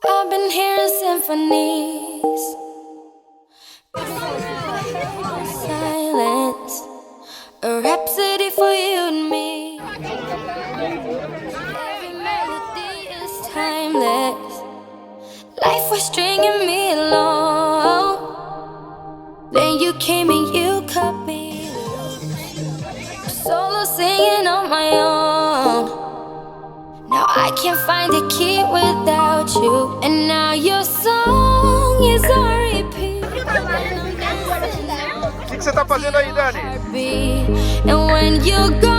I've been hearing symphonies, silence, a rhapsody for you and me. Every melody is timeless. Life was stringing me along. Then you came and you cut me loose. Solo singing on my own. Now I can't find a key without you. And now your song is on repeat. O que você tá fazendo aí, Dani? And when you go